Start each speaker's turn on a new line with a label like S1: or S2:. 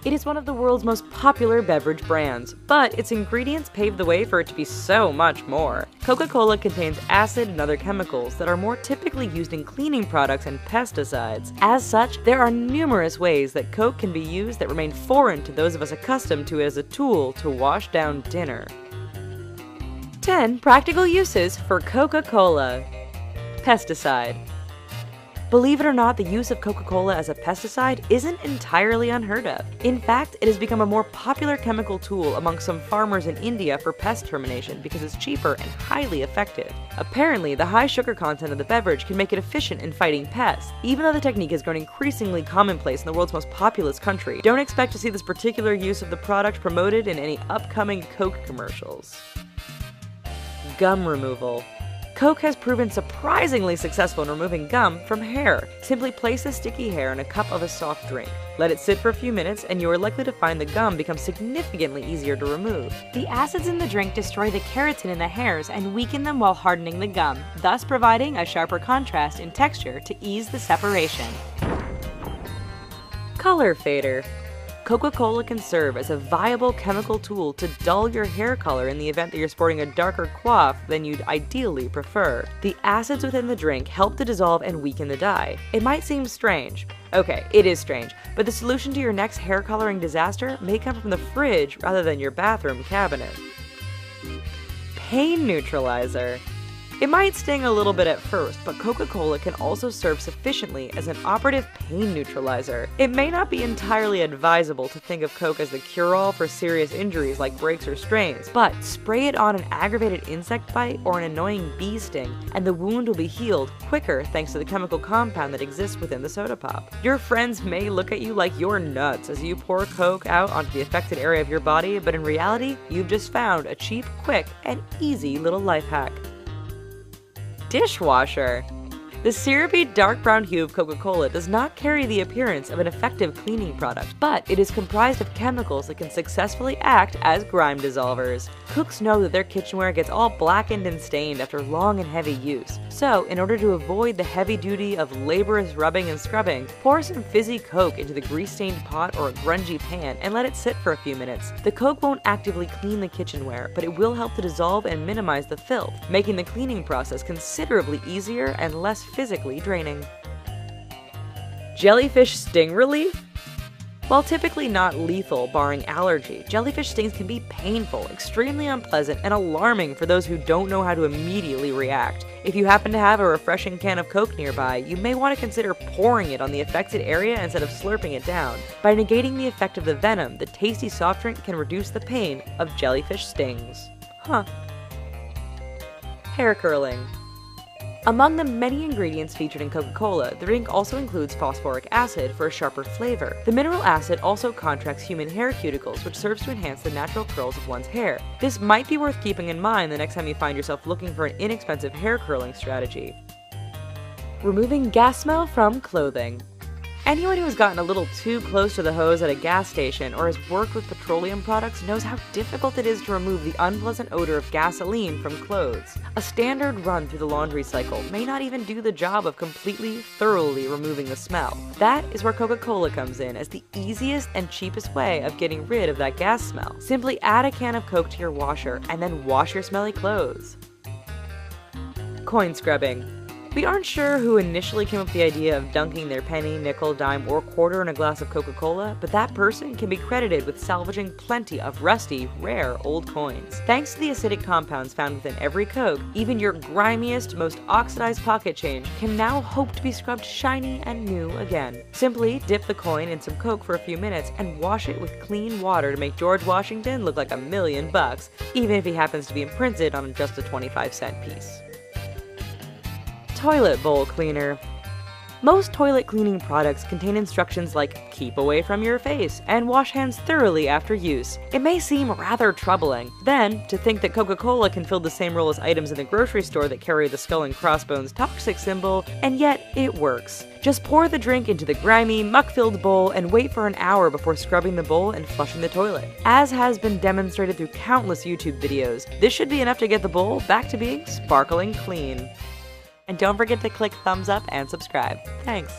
S1: It is one of the world's most popular beverage brands, but its ingredients pave the way for it to be so much more. Coca-Cola contains acid and other chemicals that are more typically used in cleaning products and pesticides. As such, there are numerous ways that Coke can be used that remain foreign to those of us accustomed to it as a tool to wash down dinner. 10 practical uses for Coca-Cola. Pesticide. Believe it or not, the use of Coca-Cola as a pesticide isn't entirely unheard of. In fact, it has become a more popular chemical tool among some farmers in India for pest termination because it's cheaper and highly effective. Apparently, the high sugar content of the beverage can make it efficient in fighting pests. Even though the technique has grown increasingly commonplace in the world's most populous country, don't expect to see this particular use of the product promoted in any upcoming Coke commercials. Gum removal. Coke has proven surprisingly successful in removing gum from hair. Simply place the sticky hair in a cup of a soft drink. Let it sit for a few minutes and you are likely to find the gum become significantly easier to remove.
S2: The acids in the drink destroy the keratin in the hairs and weaken them while hardening the gum, thus providing a sharper contrast in texture to ease the separation.
S1: Color fader. Coca-Cola can serve as a viable chemical tool to dull your hair color in the event that you're sporting a darker coif than you'd ideally prefer. The acids within the drink help to dissolve and weaken the dye. It might seem strange. Okay, it is strange, but the solution to your next hair coloring disaster may come from the fridge rather than your bathroom cabinet. Pain neutralizer. It might sting a little bit at first, but Coca-Cola can also serve sufficiently as an operative pain neutralizer. It may not be entirely advisable to think of Coke as the cure-all for serious injuries like breaks or strains, but spray it on an aggravated insect bite or an annoying bee sting, and the wound will be healed quicker thanks to the chemical compound that exists within the soda pop. Your friends may look at you like you're nuts as you pour Coke out onto the affected area of your body, but in reality, you've just found a cheap, quick, and easy little life hack. Dishwasher. The syrupy dark brown hue of Coca-Cola does not carry the appearance of an effective cleaning product, but it is comprised of chemicals that can successfully act as grime dissolvers. Cooks know that their kitchenware gets all blackened and stained after long and heavy use. So, in order to avoid the heavy duty of laborious rubbing and scrubbing, pour some fizzy Coke into the grease-stained pot or a grungy pan and let it sit for a few minutes. The Coke won't actively clean the kitchenware, but it will help to dissolve and minimize the filth, making the cleaning process considerably easier and less physically draining. Jellyfish sting relief? While typically not lethal barring allergy, jellyfish stings can be painful, extremely unpleasant, and alarming for those who don't know how to immediately react. If you happen to have a refreshing can of Coke nearby, you may want to consider pouring it on the affected area instead of slurping it down. By negating the effect of the venom, the tasty soft drink can reduce the pain of jellyfish stings. Hair curling. Among the many ingredients featured in Coca-Cola, the drink also includes phosphoric acid for a sharper flavor. The mineral acid also contracts human hair cuticles, which serves to enhance the natural curls of one's hair. This might be worth keeping in mind the next time you find yourself looking for an inexpensive hair curling strategy. Removing gas smell from clothing. Anyone who has gotten a little too close to the hose at a gas station or has worked with petroleum products knows how difficult it is to remove the unpleasant odor of gasoline from clothes. A standard run through the laundry cycle may not even do the job of completely, thoroughly removing the smell. That is where Coca-Cola comes in as the easiest and cheapest way of getting rid of that gas smell. Simply add a can of Coke to your washer and then wash your smelly clothes. Coin scrubbing. We aren't sure who initially came up with the idea of dunking their penny, nickel, dime, or quarter in a glass of Coca-Cola, but that person can be credited with salvaging plenty of rusty, rare old coins. Thanks to the acidic compounds found within every Coke, even your grimiest, most oxidized pocket change can now hope to be scrubbed shiny and new again. Simply dip the coin in some Coke for a few minutes and wash it with clean water to make George Washington look like $1,000,000, even if he happens to be imprinted on just a 25-cent piece. Toilet bowl cleaner. Most toilet cleaning products contain instructions like keep away from your face and wash hands thoroughly after use. It may seem rather troubling. Then, to think that Coca-Cola can fill the same role as items in the grocery store that carry the skull and crossbones toxic symbol, and yet it works. Just pour the drink into the grimy, muck-filled bowl and wait for an hour before scrubbing the bowl and flushing the toilet. As has been demonstrated through countless YouTube videos, this should be enough to get the bowl back to being sparkling clean. And don't forget to click thumbs up and subscribe. Thanks!